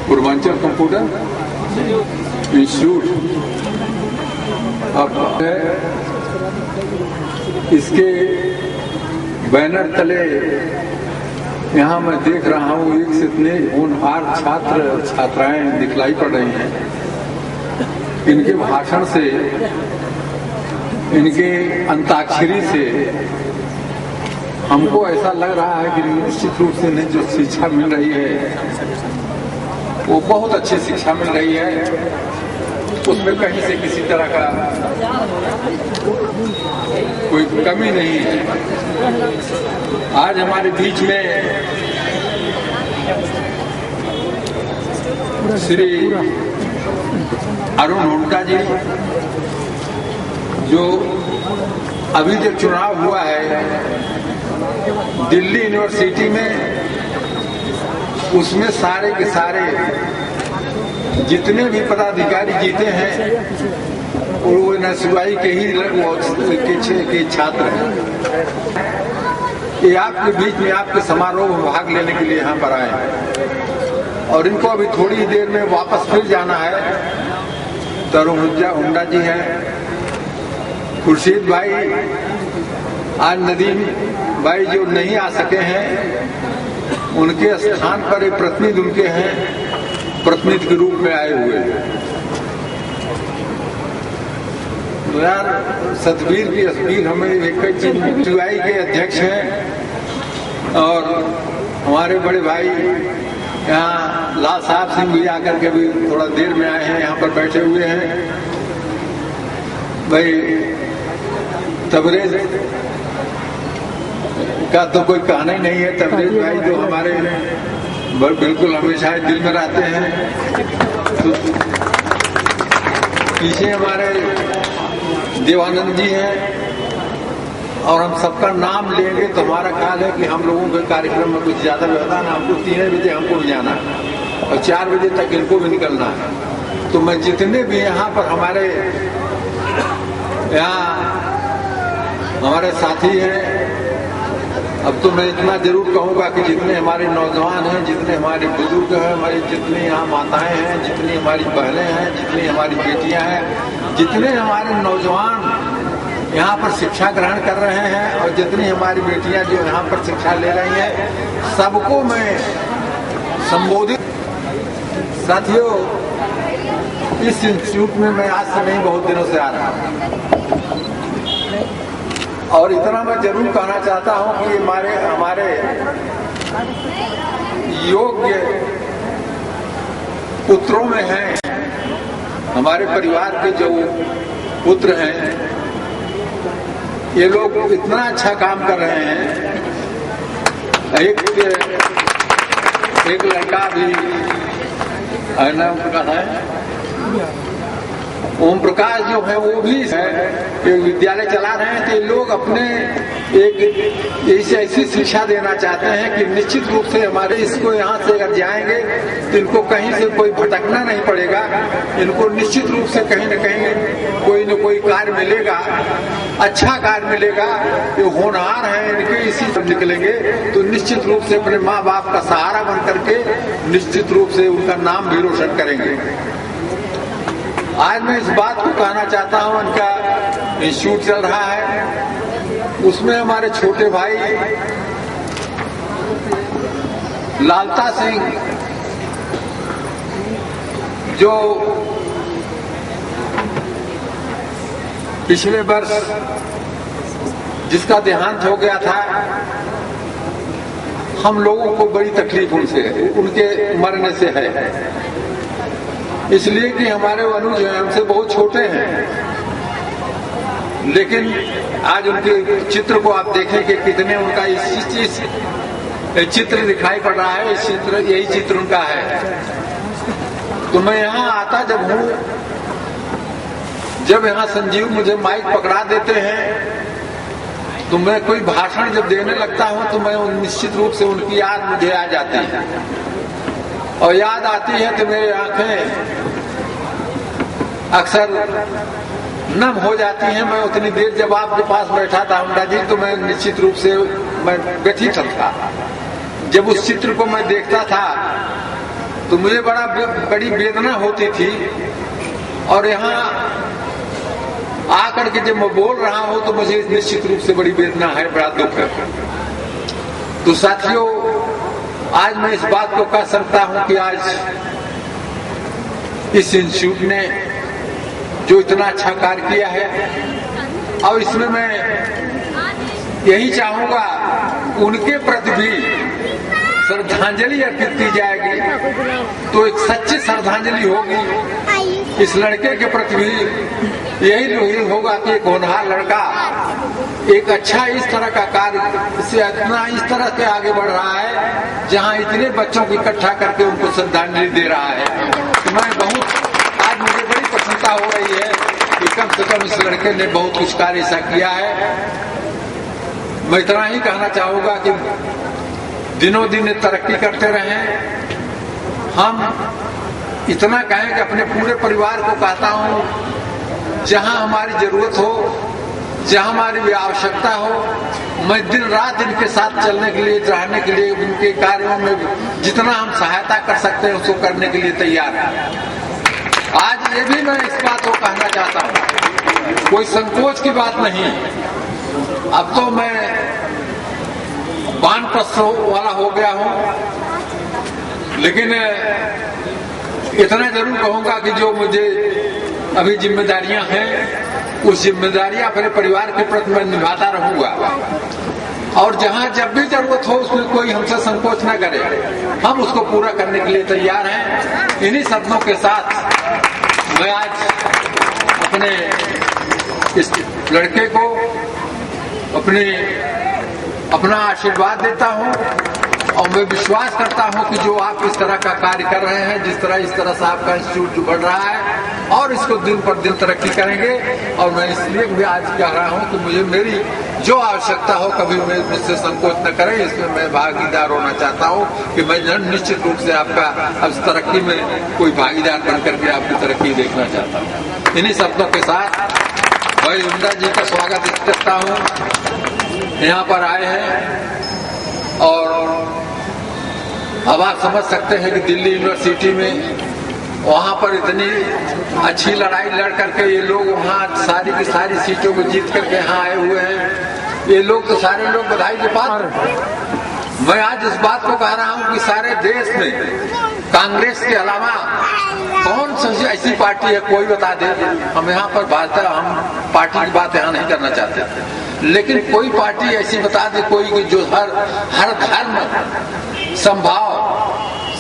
Purvanchal computer institute अब इसके banner तले यहाँ मैं देख रहा हूँ एक से इतने होनहार छात्र और छात्राएं दिखलाई पड़ रही हैं। इनके भाषण से, इनके अंताक्षरी से हमको ऐसा लग रहा है कि निश्चित रूप से इन्हें जो शिक्षा मिल रही है वो बहुत अच्छी शिक्षा मिल रही है। उसमें कहीं से किसी तरह का कोई कमी नहीं है। आज हमारे बीच में श्री अरुण हुड्डा जी, जो अभी जो चुनाव हुआ है दिल्ली यूनिवर्सिटी में, उसमें सारे के सारे जितने भी पदाधिकारी जीते हैं वो नसवाई के ही के छात्र हैं। ये आपके बीच में आपके समारोह में भाग लेने के लिए यहाँ पर आए हैं और इनको अभी थोड़ी देर में वापस फिर जाना है। तरुण हुड्डा जी हैं, खुर्शीद भाई, आज नदीम भाई जो नहीं आ सके हैं, उनके स्थान पर एक प्रतिनिधि उनके हैं, प्रतिनिधि के रूप में आए हुए हैं। तो यार सतबीर की तस्वीर हमें एक टीआई के अध्यक्ष हैं और हमारे बड़े भाई यहाँ लाल साहब सिंह भी आकर के भी थोड़ा देर में आए हैं, यहाँ पर बैठे हुए हैं। भाई तबरेज का तो कोई कहना ही नहीं है। तबरेज भाई जो हमारे बिल्कुल हमेशा दिल में रहते हैं। तो पीछे हमारे देवानंद जी हैं और हम सबका नाम लेंगे तो हमारा ख्याल है कि हम लोगों के कार्यक्रम में कुछ ज्यादा व्यवधान है। हमको 3 बजे हमको भी जाना है और 4 बजे तक इनको भी निकलना है। तो मैं जितने भी यहाँ पर हमारे साथी हैं, अब तो मैं इतना जरूर कहूँगा कि जितने हमारे नौजवान हैं, जितने हमारे बुजुर्ग हैं, हमारी जितनी यहाँ माताएं हैं, जितनी हमारी बहनें हैं, जितनी हमारी बेटियां हैं, जितने हमारे नौजवान यहाँ पर शिक्षा ग्रहण कर रहे हैं और जितनी हमारी बेटियां जो यहाँ पर शिक्षा ले रही हैं, सबको मैं संबोधित। साथियों, इस इंस्टीट्यूट में मैं आज से नहीं बहुत दिनों से आ रहा हूँ और इतना मैं जरूर कहना चाहता हूं कि हमारे योग्य पुत्रों में हैं, हमारे परिवार के जो पुत्र हैं, ये लोग इतना अच्छा काम कर रहे हैं। एक लड़का भी नाम का है ओम प्रकाश जो है, वो भी है विद्यालय चला रहे हैं। तो लोग अपने एक ऐसी शिक्षा देना चाहते हैं कि निश्चित रूप से हमारे इसको यहाँ से अगर जाएंगे तो इनको कहीं से कोई भटकना नहीं पड़ेगा। इनको निश्चित रूप से कहीं न कहीं कोई न कोई कार्य मिलेगा, अच्छा कार्य मिलेगा। ये होनहार हैं, इनके इसी से निकलेंगे तो निश्चित रूप से अपने माँ बाप का सहारा बन करके निश्चित रूप से उनका नाम भी रोशन करेंगे। आज मैं इस बात को कहना चाहता हूं, इनका इंस्टीट्यूट चल रहा है, उसमें हमारे छोटे भाई लालता सिंह जो पिछले वर्ष जिसका देहांत हो गया था, हम लोगों को बड़ी तकलीफ उनके मरने से है। इसलिए कि हमारे अनुज हमसे बहुत छोटे हैं, लेकिन आज उनके चित्र को आप देखें कि कितने उनका इस चित्र दिखाई पड़ रहा है। यही चित्र उनका है। तो मैं यहाँ आता जब यहाँ संजीव मुझे माइक पकड़ा देते हैं तो मैं कोई भाषण जब देने लगता हूँ तो मैं निश्चित रूप से उनकी याद मुझे आ जाती है और याद आती है तो मेरी आंखें अक्सर नम हो जाती हैं। मैं उतनी देर जब आपके पास बैठा था हुड्डा जी, तो मैं निश्चित रूप से मैं व्यथित था। जब उस चित्र को मैं देखता था तो मुझे बड़ी वेदना होती थी, और यहाँ आकर के जब मैं बोल रहा हूं तो मुझे निश्चित रूप से बड़ी वेदना है, बड़ा दुख है। तो साथियों, आज मैं इस बात को कह सकता हूं कि आज इस इंस्टीट्यूट ने जो इतना अच्छा कार्य किया है, और इसमें मैं यही चाहूंगा उनके प्रति भी श्रद्धांजलि अर्पित की जाएगी, तो एक सच्ची श्रद्धांजलि होगी इस लड़के के प्रति भी। यही होगा कि एक होनहार लड़का एक अच्छा इस तरह का कार्य से इस तरह से आगे बढ़ रहा है, जहां इतने बच्चों को इकट्ठा करके उनको श्रद्धांजलि दे रहा है। तो मैं आज मुझे बड़ी प्रसन्नता हो रही है कि कम से कम इस लड़के ने बहुत कुछ कार्य ऐसा किया है। मैं इतना ही कहना चाहूंगा कि दिनों दिन तरक्की करते रहें। हम इतना कहें कि अपने पूरे परिवार को कहता हूं, जहां हमारी जरूरत हो, जहां हमारी आवश्यकता हो, मैं दिन रात इनके साथ चलने के लिए, रहने के लिए, उनके कार्यों में जितना हम सहायता कर सकते हैं उसको करने के लिए तैयार हैं। आज ये भी मैं इस बात को कहना चाहता हूं, कोई संकोच की बात नहीं। अब तो मैं वानप्रस्थ वाला हो गया हूं, लेकिन इतना जरूर कहूंगा कि जो मुझे अभी जिम्मेदारियां हैं, उस जिम्मेदारियां अपने परिवार के प्रति मैं निभाता रहूंगा, और जहां जब भी जरूरत हो उसमें कोई हमसे संकोच न करे, हम उसको पूरा करने के लिए तैयार हैं। इन्हीं शब्दों के साथ मैं आज अपने इस लड़के को अपना आशीर्वाद देता हूं, और मैं विश्वास करता हूं कि जो आप इस तरह का कार्य कर रहे हैं, इस तरह से आपका इंस्टीट्यूट बढ़ रहा है, और इसको दिन पर दिन तरक्की करेंगे। और मैं इसलिए भी आज कह रहा हूं कि मुझे मेरी जो आवश्यकता हो कभी मुझसे संकोच न करें, इसमें मैं भागीदार होना चाहता हूं कि मैं निश्चित रूप से आपका अब तरक्की में कोई भागीदार बन करके आपकी तरक्की देखना चाहता हूं। इन्हीं शब्दों के साथ भाई उमदा जी का स्वागत करता हूं। यहाँ पर आए हैं, और अब आप समझ सकते हैं कि दिल्ली यूनिवर्सिटी में वहाँ पर इतनी अच्छी लड़ाई लड़ करके ये लोग वहाँ सारी की सारी सीटों को जीत करके यहाँ आए हुए हैं। ये लोग तो सारे लोग बधाई के पात्र। मैं आज इस बात को कह रहा हूँ कि सारे देश में कांग्रेस के अलावा कौन सी ऐसी पार्टी है, कोई बता दे। हम यहाँ पर हम पार्टी की बात यहाँ नहीं करना चाहते, लेकिन कोई पार्टी ऐसी बता दे कोई जो हर धर्म संभाव,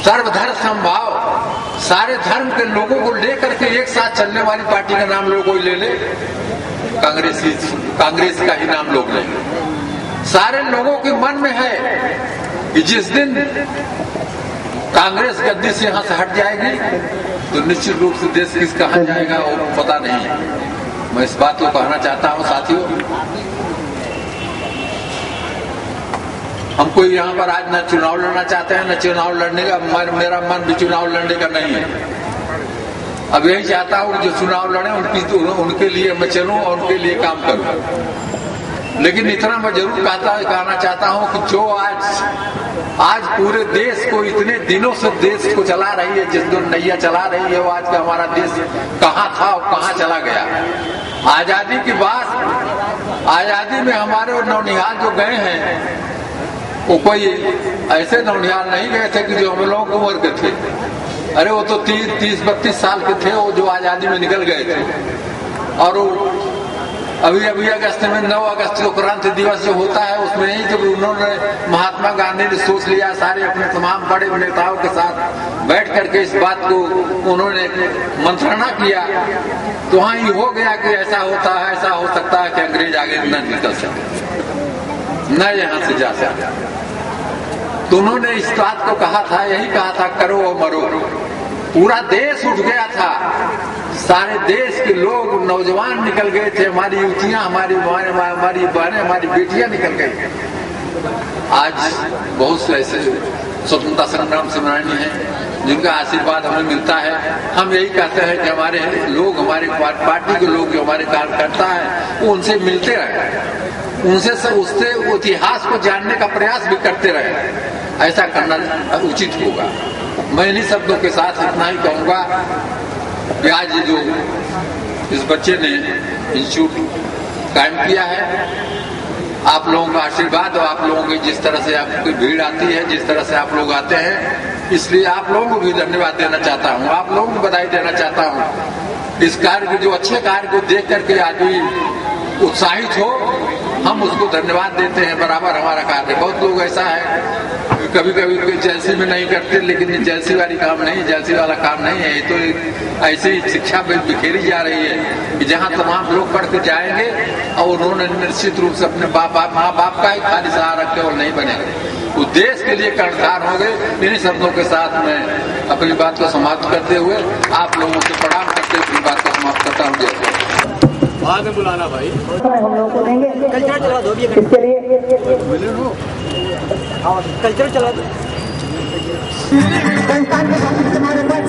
सर्वधर्म संभाव, सारे धर्म के लोगों को लेकर के एक साथ चलने वाली पार्टी का नाम लोग कोई ले ले। कांग्रेस का ही नाम लोग ले। सारे लोगों के मन में है कि जिस दिन कांग्रेस गद्दी से यहाँ से हट जाएगी तो निश्चित रूप से देश किस कहाँ जाएगा वो पता नहीं है। मैं इस बात को कहना चाहता हूँ साथियों, हम कोई यहाँ पर आज न चुनाव लड़ना चाहते हैं, न चुनाव लड़ने का मेरा मन भी चुनाव लड़ने का नहीं है। अब यही चाहता हूँ जो चुनाव लड़े उनके लिए मैं चलूँ और उनके लिए काम करूँ। लेकिन इतना मैं जरूर कहना चाहता हूँ कि जो आज पूरे देश को इतने दिनों से देश को चला रही है, जिस दिन नैया चला रही है, वो आज का हमारा देश कहाँ था और कहाँ चला गया। आजादी की बात, आजादी में हमारे नौनिहाल जो गए हैं वो कोई ऐसे नौनिहाल नहीं गए थे कि जो हम लोगों की उम्र के थे। अरे वो तो 30-32 साल के थे, वो जो आजादी में निकल गए थे। और अभी अगस्त में 9 अगस्त को क्रांति दिवस जो होता है, उसमें ही जब उन्होंने महात्मा गांधी ने सोच लिया, सारे अपने तमाम बड़े नेताओं के साथ बैठ करके इस बात को उन्होंने मंत्रणा किया, तो वहाँ ही हो गया कि ऐसा होता है, ऐसा हो सकता है कि अंग्रेज आगे न निकल सके, न यहाँ से जा सके। तो उन्होंने इस बात को कहा था, यही कहा था, करो और मरो। पूरा देश उठ गया था, सारे देश के लोग, नौजवान निकल गए थे, हमारी युवतियां, हमारी बहनें, हमारी बेटियां निकल गई। आज बहुत से ऐसे स्वतंत्रता संग्राम सेनानी हैं जिनका आशीर्वाद हमें मिलता है। हम यही कहते हैं कि हमारे लोग, हमारे पार्टी के लोग जो हमारे कार्यकर्ता हैं, वो उनसे मिलते रहे, उससे इतिहास को जानने का प्रयास भी करते रहे। ऐसा करना उचित होगा। मैं इन्हीं शब्दों के साथ इतना ही कहूँगा कि आज जो इस बच्चे ने इंस्टीट्यूट कायम किया है, आप लोगों का आशीर्वाद और आप लोगों की जिस तरह से आपकी भीड़ आती है, जिस तरह से आप लोग आते हैं, इसलिए आप लोगों को भी धन्यवाद देना चाहता हूँ, आप लोगों को बधाई देना चाहता हूँ। इस कार्य को, जो अच्छे कार्य को देख करके आदमी उत्साहित हो, हम उसको धन्यवाद देते हैं, बराबर हमारा कार्य। बहुत लोग ऐसा है कभी कभी जैसी में नहीं करते, लेकिन ये जैसी वाली काम नहीं, जैसी वाला काम नहीं है। ये तो ऐसे ही शिक्षा बिखेरी जा रही है कि जहाँ तमाम लोग पढ़ के जाएंगे और उन्होंने निश्चित रूप से अपने माँ बाप का ही खाली सहारा केवल नहीं बनेंगे, वो देश के लिए कर्णधार होंगे। इन्हीं शब्दों के साथ मैं अपनी बात को समाप्त करते हुए आप लोगों से प्रणाम करते हुए अपनी बात को समाप्त करता हूँ। बाद में बुलाना भाई, हम लोगों को देंगे कल्चर चला दो इसके लिए। कल्चर चला दो। संस्थान के स्वागत समारोह पर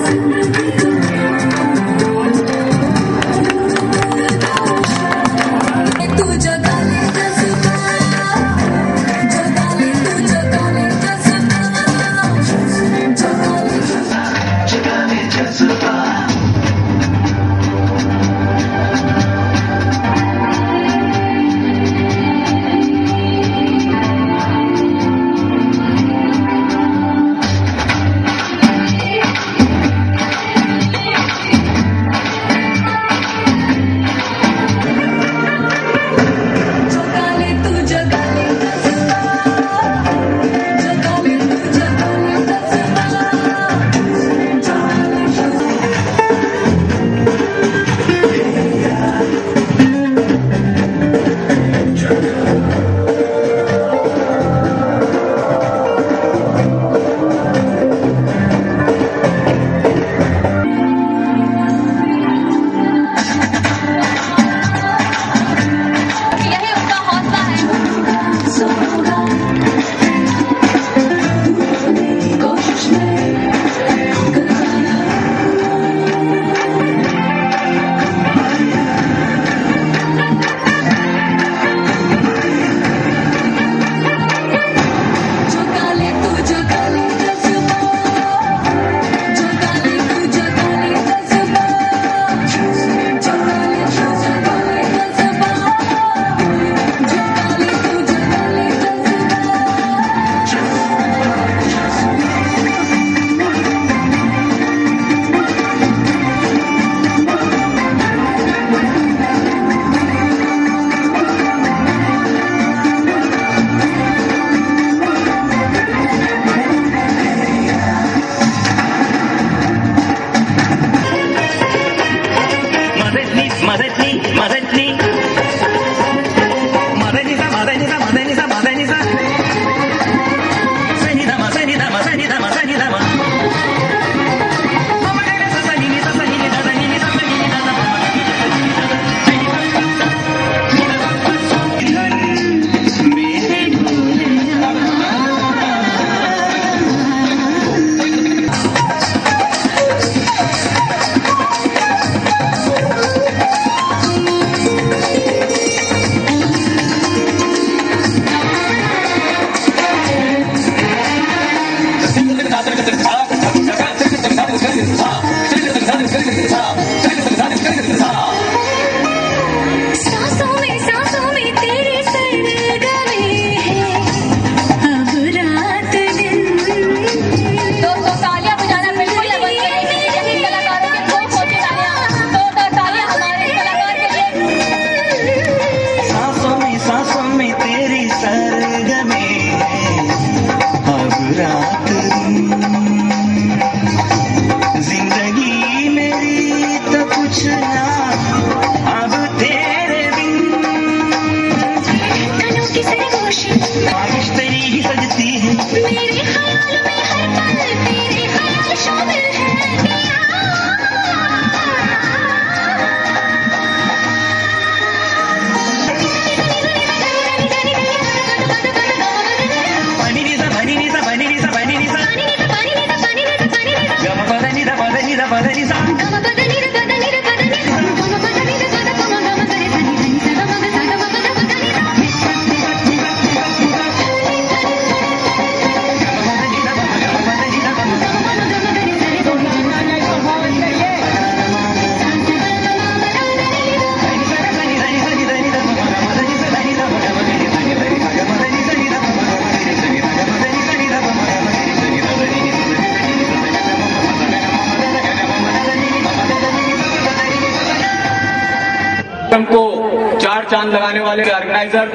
कार्यक्रम को 4 चांद लगाने वाले ऑर्गेनाइजर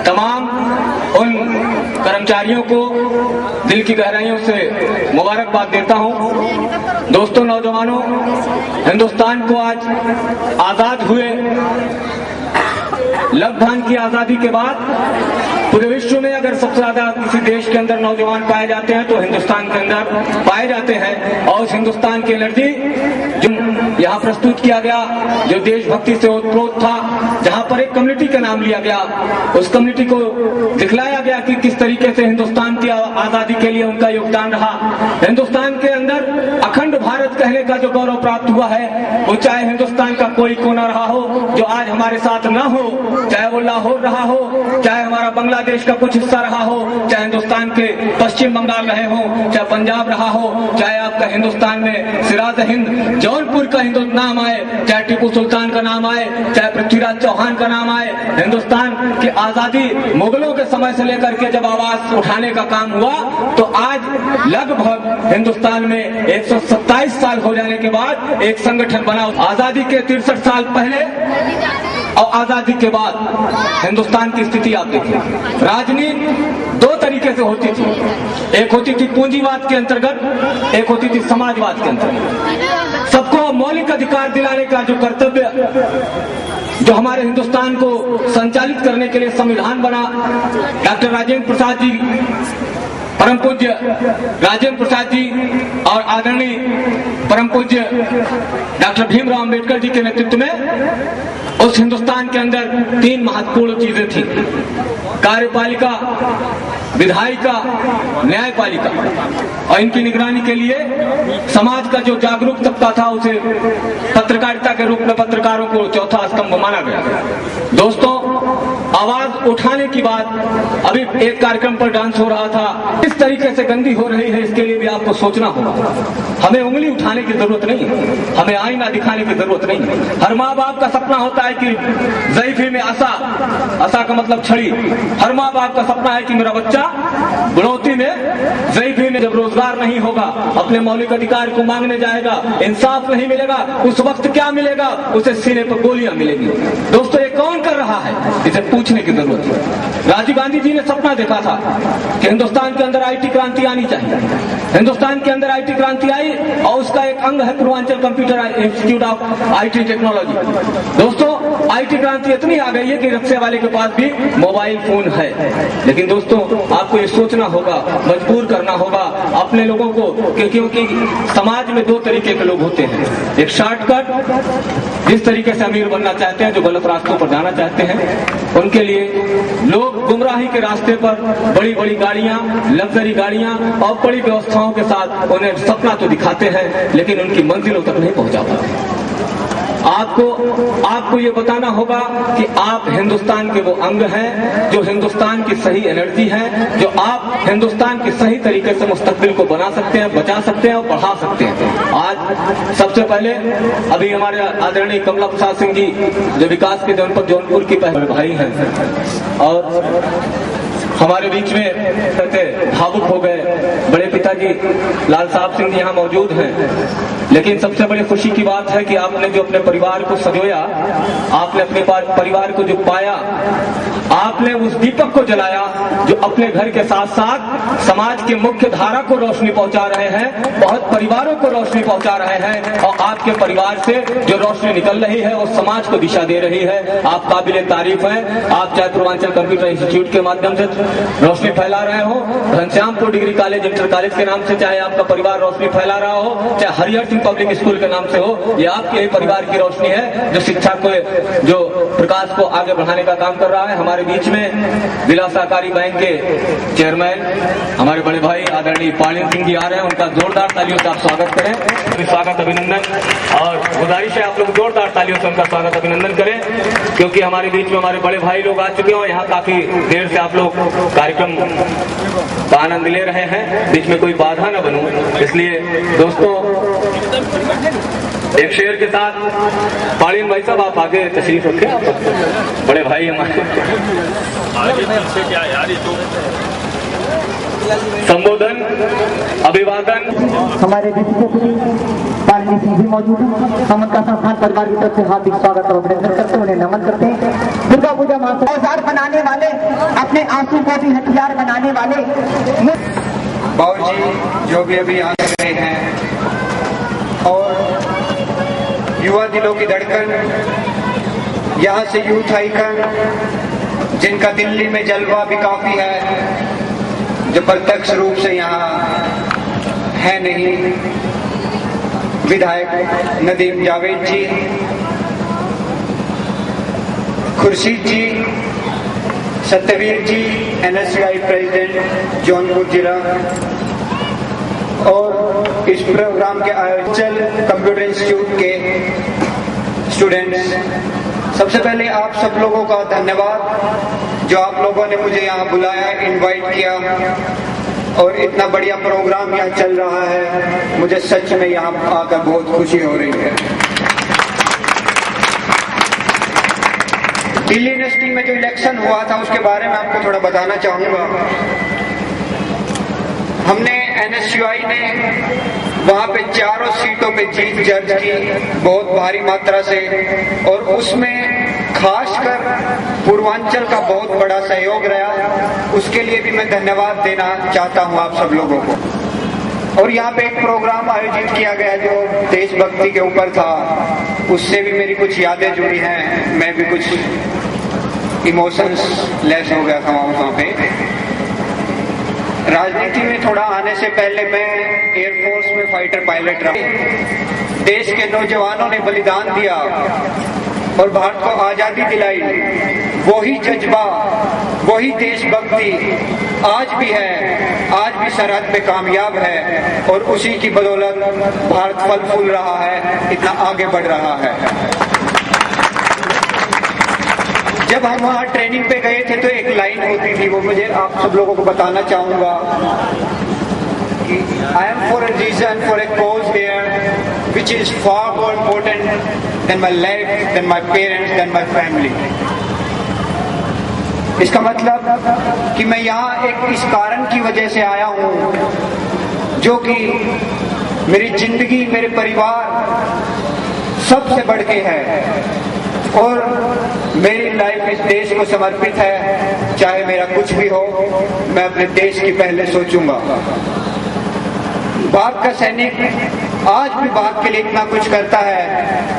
तमाम उन कर्मचारियों को दिल की गहराइयों से मुबारकबाद देता हूं। दोस्तों, नौजवानों, हिंदुस्तान को आज आजाद हुए लगभग की आजादी के बाद पूरे विश्व में अगर सबसे ज्यादा किसी देश के अंदर नौजवान पाए जाते हैं तो हिंदुस्तान के अंदर पाए जाते हैं। और उस हिंदुस्तान की एनर्जी जो यहाँ प्रस्तुत किया गया, जो देशभक्ति से ओतप्रोत था, जहाँ पर एक कम्युनिटी का नाम लिया गया, उस कम्युनिटी को दिखलाया गया कि किस तरीके से हिंदुस्तान की आजादी के लिए उनका योगदान रहा। हिंदुस्तान के अंदर अखंड भारत कहने का जो गौरव प्राप्त हुआ है, वो चाहे हिंदुस्तान का कोई कोना रहा हो जो आज हमारे साथ न हो, चाहे वो लाहौर रहा हो, चाहे हमारा बांग्लादेश का कुछ हिस्सा रहा हो, चाहे हिंदुस्तान के पश्चिम बंगाल रहे हो, चाहे पंजाब रहा हो, चाहे आपका हिंदुस्तान में सिराज हिंद जौनपुर का नाम आए, चाहे टीपू सुल्तान का नाम आए, चाहे पृथ्वीराज चौहान का नाम आए। हिंदुस्तान की आजादी मुगलों के समय से लेकर के जब आवाज उठाने का काम हुआ तो आज लगभग हिंदुस्तान में 127 साल हो जाने के बाद एक संगठन बना। आजादी के 63 साल पहले और आजादी के बाद हिंदुस्तान की स्थिति आप देखिए। राजनीति 2 तरीके से होती थी, एक होती थी पूंजीवाद के अंतर्गत, एक होती थी समाजवाद के अंतर्गत। सबको मौलिक अधिकार दिलाने का जो कर्तव्य जो हमारे हिंदुस्तान को संचालित करने के लिए संविधान बना, डॉक्टर राजेंद्र प्रसाद जी, परम पूज्य राजेंद्र प्रसाद जी और आदरणीय परम पूज्य डॉक्टर भीमराव अंबेडकर जी के नेतृत्व में उस हिंदुस्तान के अंदर 3 महत्वपूर्ण चीजें थी: कार्यपालिका, विधायिका, न्यायपालिका। और इनकी निगरानी के लिए समाज का जो जागरूक तबका था उसे पत्रकारिता के रूप में पत्रकारों को चौथा स्तंभ माना गया। दोस्तों, आवाज उठाने की बात, अभी एक कार्यक्रम पर डांस हो रहा था, किस तरीके से गंदी हो रही है इसके लिए भी आपको सोचना होगा। हमें उंगली उठाने की जरूरत नहीं है, हमें आईना दिखाने की जरूरत नहीं है। हर माँ बाप का सपना होता है कि ज़ईफ़ी में आसा का मतलब छड़ी। हर माँ बाप का सपना है कि मेरा बच्चा बुढ़ौती में ज़ईफ़ी में जब रोजगार नहीं होगा, अपने मौलिक अधिकार को मांगने जाएगा, इंसाफ नहीं मिलेगा, उस वक्त क्या मिलेगा? उसे सीने पर गोलियां मिलेगी। दोस्तों, ये कौन कर रहा है? इसे पूछने की जरूरत है। राजीव गांधी जी ने सपना देखा था कि हिंदुस्तान के अंदर आईटी क्रांति आनी चाहिए। हिंदुस्तान के अंदर आईटी क्रांति आई और उसका एक अंग है Purvanchal computer institute of IT technology. दोस्तों, आईटी क्रांति इतनी आ गई है कि रिक्शे वाले के पास भी मोबाइल फोन है। लेकिन दोस्तों, आपको ये सोचना होगा, मजबूर करना होगा अपने लोगों को, क्योंकि समाज में 2 तरीके के लोग होते हैं। एक शॉर्टकट, जिस तरीके से अमीर बनना चाहते हैं, जो गलत रास्तों पर जाना चाहते हैं, उनके लिए लोग गुमराही के रास्ते पर बड़ी बड़ी गाड़ियां, लग्जरी गाड़ियां और बड़ी व्यवस्थाओं के साथ उन्हें सपना तो दिखाते हैं, लेकिन उनकी मंजिलों तक नहीं पहुंचा पाते। आपको ये बताना होगा कि आप हिंदुस्तान के वो अंग हैं जो हिंदुस्तान की सही एनर्जी है, जो आप हिंदुस्तान की सही तरीके से मुस्तकबिल को बना सकते हैं, बचा सकते हैं और बढ़ा सकते हैं। आज सबसे पहले अभी हमारे आदरणीय कमला प्रसाद सिंह जी, जो विकास के जनपद जौनपुर की पहले भाई हैं और हमारे बीच में कहते भावुक हो गए, बड़े पिताजी लाल साहब सिंह जी यहाँ मौजूद हैं। लेकिन सबसे बड़ी खुशी की बात है कि आपने जो अपने परिवार को संजोया, आपने अपने परिवार को जो पाया, आपने उस दीपक को जलाया जो अपने घर के साथ साथ समाज के मुख्य धारा को रोशनी पहुंचा रहे हैं, बहुत परिवारों को रोशनी पहुंचा रहे हैं। और आपके परिवार से जो रोशनी निकल रही है वो समाज को दिशा दे रही है। आप काबिले तारीफ हैं। आप चाहे पूर्वांचल कंप्यूटर इंस्टीट्यूट के माध्यम से रोशनी फैला रहे हो, Ghanshyampur degree college inter college के नाम से चाहे आपका परिवार रोशनी फैला रहा हो, चाहे हरिहर सिंह पब्लिक स्कूल के नाम से हो, ये आपके ही परिवार की रोशनी है जो शिक्षा को, जो प्रकाश को आगे बढ़ाने का काम कर रहा है। हमारे बीच में जिला सहकारी बैंक के चेयरमैन हमारे बड़े भाई आदरणीय पालिन सिंह जी आ रहे हैं, उनका जोरदार तालियों से आप स्वागत करें। स्वागत अभिनंदन और गुजारिश है आप लोग जोरदार तालियों से उनका स्वागत अभिनंदन करें, क्योंकि हमारे बीच में हमारे बड़े भाई लोग आ चुके हैं और यहाँ काफी देर से आप लोग कार्यक्रम का आनंद ले रहे हैं, बीच में कोई बाधा न बनूं, इसलिए दोस्तों एक शेर के साथ पालिन भाई साहब आप आगे तशरीफ रखें, आप बड़े भाई हमारे संबोधन, अभिवादन हमारे डिस्ट्रिक्ट पार्टी सिंह भी मौजूद हैं। हम उनका संस्थान परिवार की तरफ से हार्दिक स्वागत और अभिनंदन करते हैं, उन्हें नमन करते हैं। दुर्गा पूजा महोत्सव औजार बनाने वाले, अपने आंसू को भी हथियार बनाने वाले बाबू जी जो भी अभी आ रहे हैं, और युवा दिलों की धड़कन, यहाँ से यूथ आइकन जिनका दिल्ली में जलवा भी काफी है, जो प्रत्यक्ष रूप से यहाँ है नहीं, विधायक नदीम जावेद जी, खुर्शीद जी, सत्यवीर जी, NSCI प्रेसिडेंट जौनपुर जिला, और इस प्रोग्राम के आयोजक कंप्यूटर इंस्टीट्यूट के स्टूडेंट्स। सबसे पहले आप सब लोगों का धन्यवाद जो आप लोगों ने मुझे यहाँ बुलाया, इनवाइट किया, और इतना बढ़िया प्रोग्राम यहाँ चल रहा है। मुझे सच में यहाँ आकर बहुत खुशी हो रही है। दिल्ली यूनिवर्सिटी में जो इलेक्शन हुआ था उसके बारे में आपको थोड़ा बताना चाहूंगा। हमने NSCI ने वहां पे चारों सीटों पे जीत दर्ज की, बहुत भारी मात्रा से, और उसमें खासकर पूर्वांचल का बहुत बड़ा सहयोग रहा। उसके लिए भी मैं धन्यवाद देना चाहता हूं आप सब लोगों को। और यहाँ पे एक प्रोग्राम आयोजित किया गया जो देशभक्ति के ऊपर था, उससे भी मेरी कुछ यादें जुड़ी हैं। मैं भी कुछ इमोशंस लेस हो गया था वहां पे। राजनीति में थोड़ा आने से पहले मैं एयरफोर्स में फाइटर पायलट रहा। देश के नौजवानों ने बलिदान दिया और भारत को आजादी दिलाई। वही जज्बा, वही देशभक्ति आज भी है, आज भी सरहद पे कामयाब है, और उसी की बदौलत भारत फल फूल रहा है, इतना आगे बढ़ रहा है। जब हम वहाँ ट्रेनिंग पे गए थे तो एक लाइन होती थी, वो मुझे आप सब लोगों को बताना चाहूंगा कि I am for a reason, for a cause here, which is far more important than my life, than my parents, than my family. इसका मतलब कि मैं यहाँ एक इस कारण की वजह से आया हूँ जो कि मेरी जिंदगी, मेरे परिवार सबसे बढ़ के है, और मेरी लाइफ इस देश को समर्पित है। चाहे मेरा कुछ भी हो, मैं अपने देश की पहले सोचूंगा। बाप का सैनिक आज भी बाप के लिए इतना कुछ करता है।